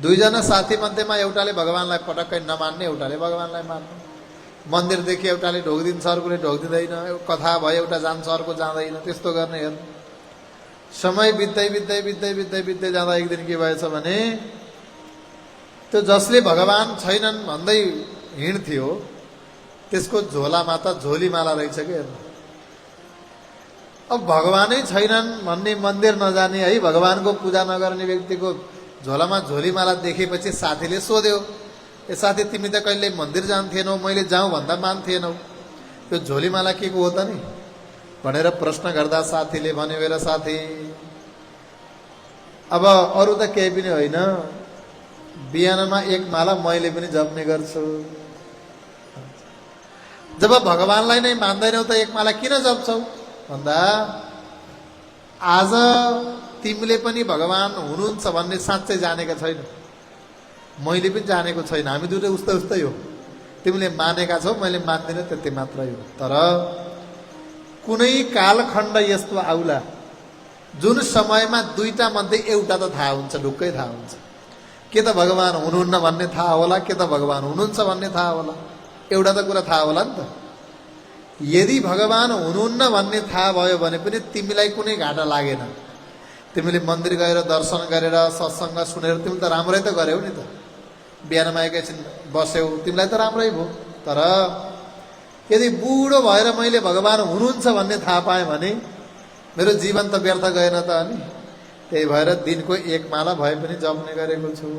दुईजना साथी मध्येमा एउटाले भगवानलाई पटक्कै नमान्ने, एउटाले भगवानलाई मान्ने। मन्दिरदेखि एउटाले ढोकिदिन्छ, अर्कोले ढोकिदिँदैन। कथा भयो, एउटा जान्छ अर्को जाँदैन, त्यस्तो गर्ने हेर्नु। समय बित्दै बित्दै बित्दै बित्दै बित्दै जाँदा एक दिन के भएछ भने त्यो जसले भगवान छैनन् भन्दै हिँड्थ्यो त्यसको झोलामा त झोलीमाला रहेछ के हेर्नु। अब भगवानै छैनन् भन्ने, मन्दिर नजाने है, भगवानको पूजा नगर्ने व्यक्तिको झोलामा झोलीमाला देखेपछि साथीले सोध्यो, ए साथी तिमी त कहिले मन्दिर जान्थेनौ, मैले जाउँ भन्दा मान्थेनौ, त्यो झोलीमाला के को हो त नि भनेर प्रश्न गर्दा साथीले भन्यो, मेरा साथी अब अरू त केही पनि होइन, बिहानमा एक माला मैले पनि जप्ने गर्छु। जब भगवानलाई नै मान्दैनौ त एक माला किन जप्छौ भन्दा आज तिमीले पनि भगवान हुनुहुन्छ भन्ने साँच्चै जानेका छैनौ, मैले पनि जानेको छैन। हामी दुवै उस्तै उस्तै हो। तिमीले मानेका छौ, मैले मान्दिनँ, त्यति मात्रै हो। तर कुनै कालखण्ड यस्तो आउला जुन समयमा दुईटा मध्ये एउटा त थाहा हुन्छ, ढुक्कै थाहा हुन्छ। के त भगवान हुनुहुन्न भन्ने थाहा होला, के त भगवान हुनुहुन्छ भन्ने थाहा होला। एउटा त कुरा थाहा होला नि त। यदि भगवान हुनुहुन्न भन्ने थाहा भयो भने पनि तिमीलाई कुनै घाटा लागेन। तिमीले मन्दिर गएर दर्शन गरेर सत्सङ्ग सुनेर तिमीले त राम्रै त गर्यौ नि त। बिहानमा एकैछिन बस्यौ, तिमीलाई त राम्रै भयो। तर यदि बुढो भएर मैले भगवान हुनुहुन्छ भन्ने थाहा पाएँ भने मेरो जीवन त व्यर्थ गएन त अनि। त्यही भएर दिनको एक माला भए पनि जप्ने गरेको छु।